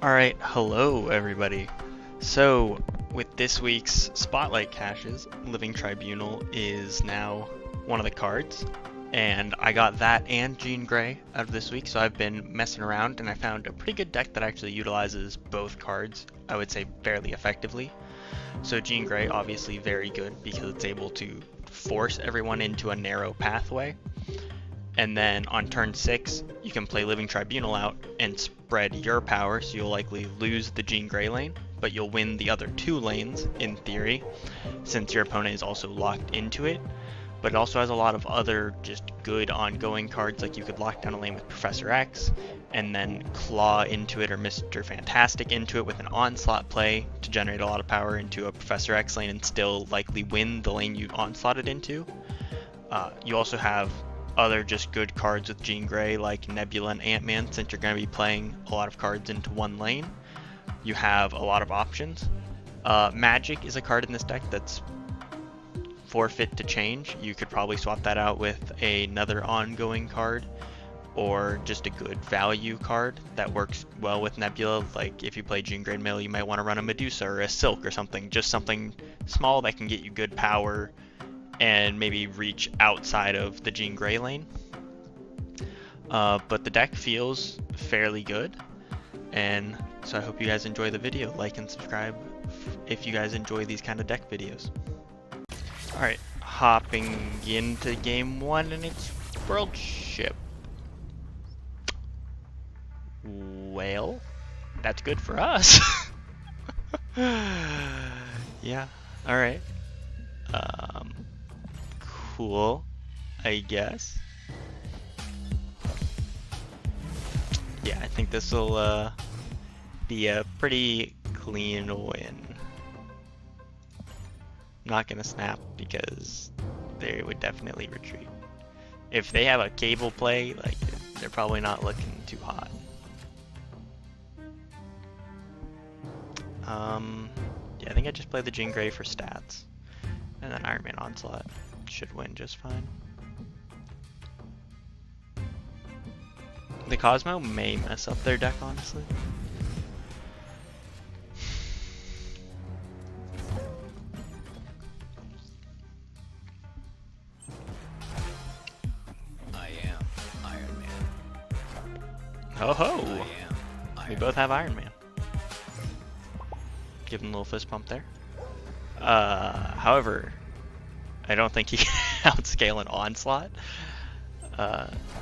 Alright, hello everybody. So, with this week's Spotlight caches, Living Tribunal is now one of the cards, and I got that and Jean Grey out of this week, so I've been messing around and I found a pretty good deck that actually utilizes both cards, I would say fairly effectively. So Jean Grey, obviously very good because it's able to force everyone into a narrow pathway. And then on turn 6, you can play Living Tribunal out and spread your power, so you'll likely lose the Jean Grey lane, but you'll win the other 2 lanes, in theory, since your opponent is also locked into it. But it also has a lot of other just good ongoing cards, like you could lock down a lane with Professor X, and then claw into it or Mr. Fantastic into it with an onslaught play to generate a lot of power into a Professor X lane and still likely win the lane you onslaughted into. You also have other just good cards with Jean Grey like Nebula and Ant-Man, since you're going to be playing a lot of cards into one lane. You have a lot of options. Magic is a card in this deck that's forfeit to change. You could probably swap that out with another ongoing card or just a good value card that works well with Nebula. Like if you play Jean Grey Mill, you might want to run a Medusa or a Silk or something, just something small that can get you good power and maybe reach outside of the Jean Grey lane. But the deck feels fairly good, and so I hope you guys enjoy the video. Like and subscribe if you guys enjoy these kind of deck videos. Alright, hopping into game 1, and it's World Ship. Well, that's good for us. Yeah, alright. Cool, I guess. Yeah, I think this will be a pretty clean win. I'm not gonna snap because they would definitely retreat. If they have a cable play, like they're probably not looking too hot. Yeah, I think I just play the Jean Grey for stats, and then Iron Man Onslaught should win just fine. The Cosmo may mess up their deck, honestly. I am Iron Man. Ho ho! I am We Iron both have Iron Man. Give him a little fist pump there. However, I don't think he can outscale an Onslaught,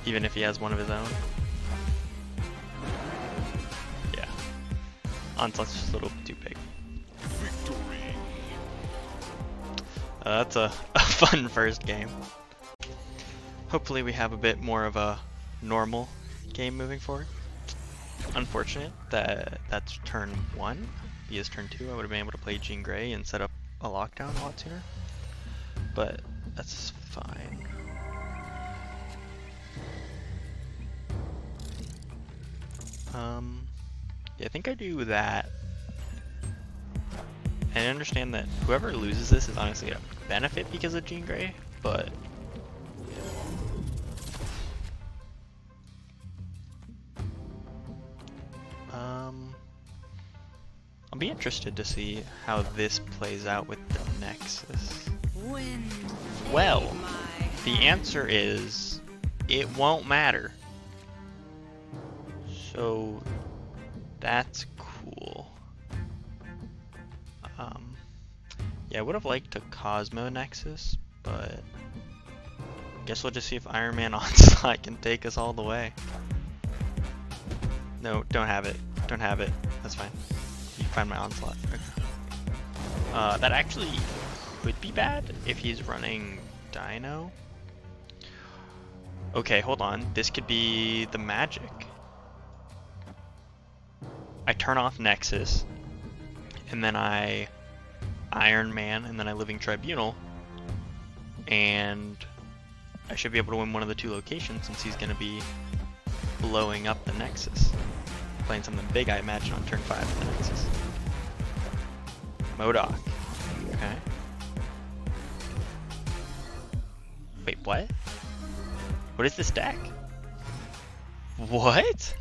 even if he has one of his own. Yeah, Onslaught's just a little too big. Victory. That's a fun first game. Hopefully we have a bit more of a normal game moving forward. Unfortunate that that's turn 1. Because turn 2 I would have been able to play Jean Grey and set up a lockdown a lot sooner. But that's fine. Yeah, I think I do that. And I understand that whoever loses this is honestly a benefit because of Jean Grey, but I'll be interested to see how this plays out with the Nexus. Well, the answer is it won't matter. So that's cool. Yeah, I would have liked a Cosmo Nexus, but guess we'll just see if Iron Man Onslaught can take us all the way. No, don't have it. Don't have it. That's fine. You can find my Onslaught. Okay. That actually could be bad if he's running Dino. Okay, hold on. This could be the magic. I turn off Nexus, and then I Iron Man, and then I Living Tribunal, and I should be able to win one of the 2 locations since he's going to be blowing up the Nexus. Playing something big, I imagine, on turn 5 of the Nexus. MODOK. Okay. Wait, what? What is this deck? What?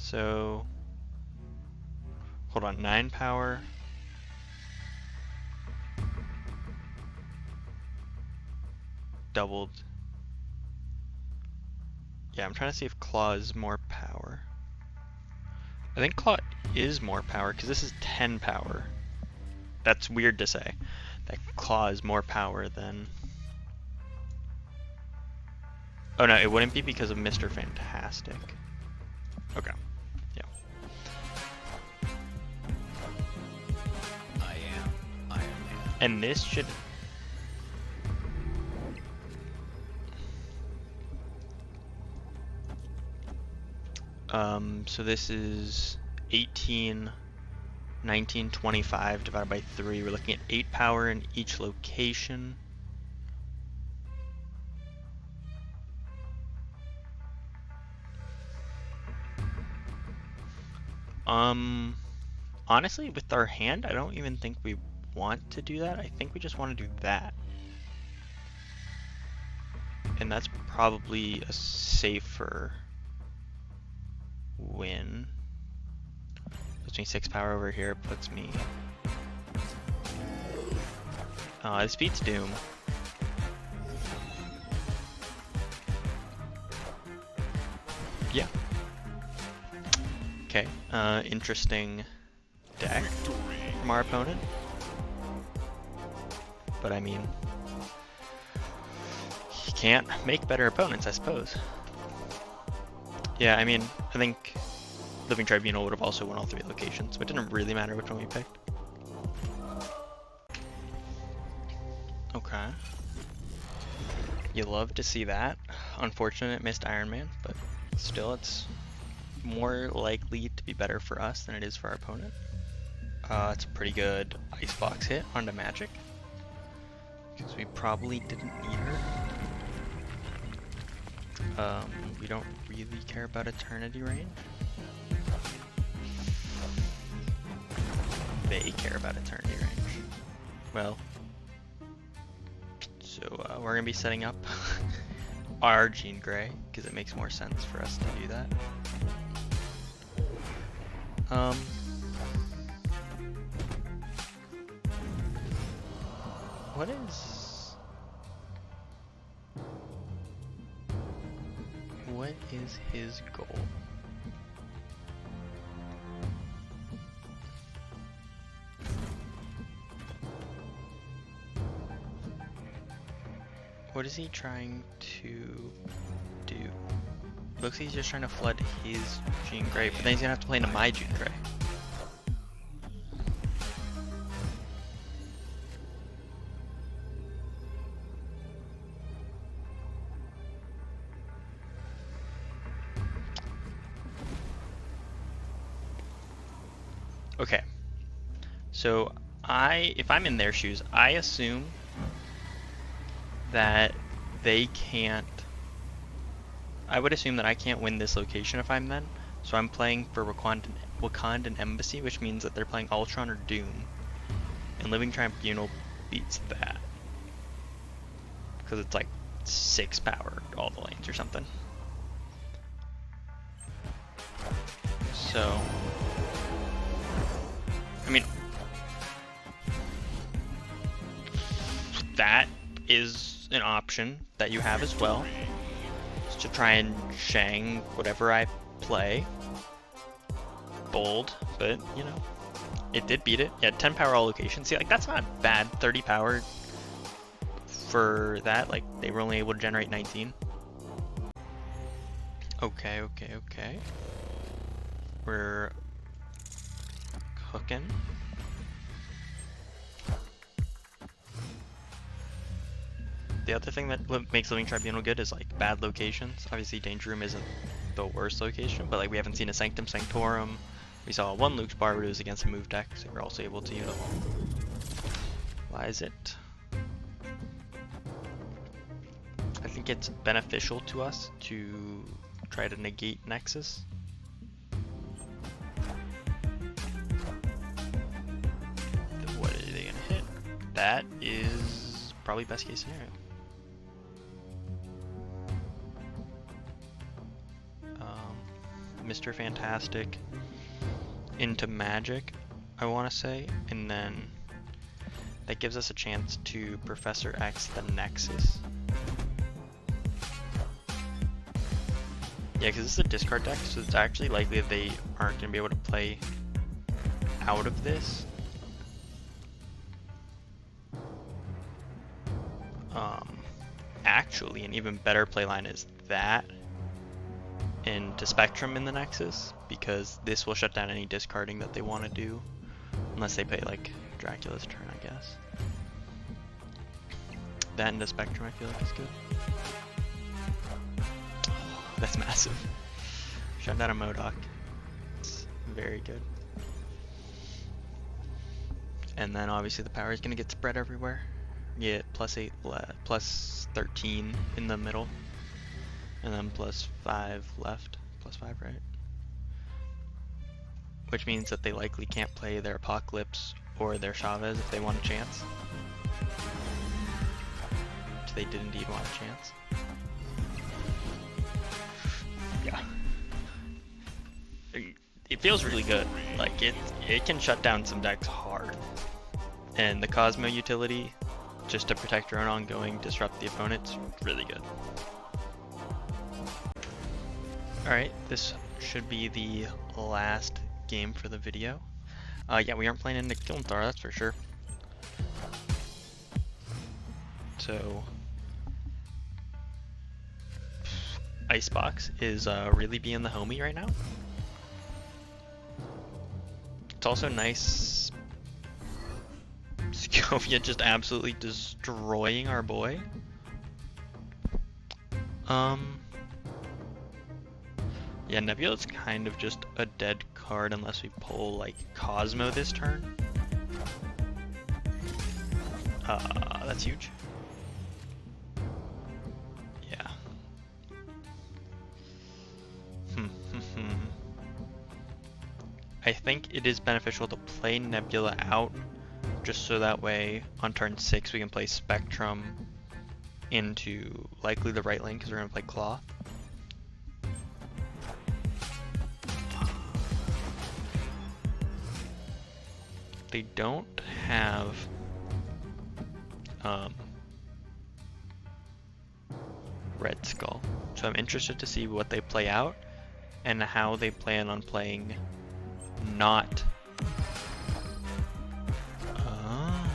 So, hold on, 9 power. Doubled. Yeah, I'm trying to see if Claw is more power. I think Claw is more power because this is 10 power. That's weird to say. That Claw is more power than... Oh no, it wouldn't be because of Mr. Fantastic. Okay. Yeah. I am Iron Man. And this should... so this is 18, 19, 25 divided by 3. We're looking at 8 power in each location. Honestly, with our hand, I don't even think we want to do that. I think we just want to do that. And that's probably a safer win. Puts me 6 power over here, puts me... this beats Doom. Yeah. Okay, interesting deck from our opponent. But I mean, he can't make better opponents, I suppose. Yeah, I mean, I think Living Tribunal would have also won all 3 locations, but it didn't really matter which one we picked. Okay. You love to see that. Unfortunate missed Iron Man, but still it's more likely to be better for us than it is for our opponent. It's a pretty good Icebox hit onto Magic, because we probably didn't need her. We don't really care about Eternity range. They care about Eternity range. Well, so we're gonna be setting up our Jean Grey, because it makes more sense for us to do that. What is his goal? What is he trying to do? Looks like he's just trying to flood his Jean Grey, but then he's gonna have to play into my Jean Grey. Okay, so if I'm in their shoes, I assume that they can't, I would assume that I can't win this location if I'm them, so I'm playing for Wakandan Embassy, which means that they're playing Ultron or Doom, and Living Tribunal beats that, because it's like 6 power all the lanes or something. So, I mean, that is an option that you have as well, is to try and Shang whatever I play. Bold, but you know, it did beat it. Yeah, 10 power all locations. See, like, that's not bad. 30 power for that. Like, they were only able to generate 19. Okay. We're cooking. The other thing that makes Living Tribunal good is like bad locations. Obviously Danger Room isn't the worst location, but like we haven't seen a Sanctum Sanctorum. We saw one Luke's Bar, but it was against a move deck, so we're also able to utilize it. I think it's beneficial to us to try to negate Nexus. What are they gonna hit? That is probably best case scenario. Mr. Fantastic into Magic, I want to say, and then that gives us a chance to Professor X the Nexus. Yeah, because this is a discard deck, so it's actually likely that they aren't going to be able to play out of this. Actually, an even better playline is that into Spectrum in the Nexus, because this will shut down any discarding that they want to do, unless they play like Dracula's turn, I guess. That into Spectrum I feel like is good. Oh, that's massive. Shut down a MODOK. It's very good. And then obviously the power is going to get spread everywhere. You get +8, +13 in the middle, and then +5 left. +5, right? Which means that they likely can't play their Apocalypse or their Chavez if they want a chance. Which they did indeed want a chance. Yeah. It feels really good. Like, it can shut down some decks hard. And the Cosmo utility, just to protect your own ongoing, disrupt the opponent's really good. Alright, this should be the last game for the video. Yeah, we aren't playing into Kilnthar, that's for sure. So, Icebox is really being the homie right now. It's also nice. Sokovia just absolutely destroying our boy. Yeah, Nebula's kind of just a dead card unless we pull like Cosmo this turn. That's huge. Yeah. I think it is beneficial to play Nebula out, just so that way on turn 6 we can play Spectrum into likely the right lane because we're going to play Cloth. They don't have Red Skull, so I'm interested to see what they play out and how they plan on playing not. Oh,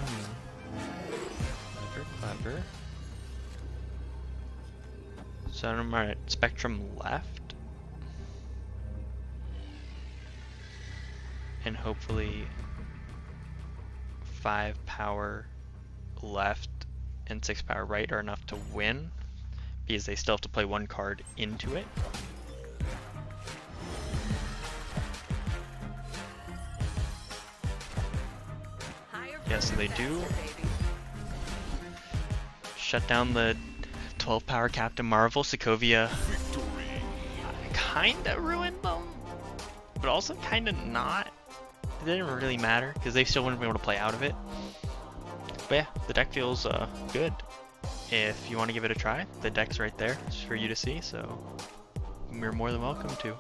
clever. So I'm at Spectrum left, and hopefully 5 power left and 6 power right are enough to win, because they still have to play 1 card into it. Yeah, so they do shut down the 12 power Captain Marvel. Sokovia kinda ruined them, but also kinda not. It didn't really matter because they still wouldn't be able to play out of it. But yeah, the deck feels good. If you want to give it a try, the deck's right there. It's for you to see, so you're more than welcome to.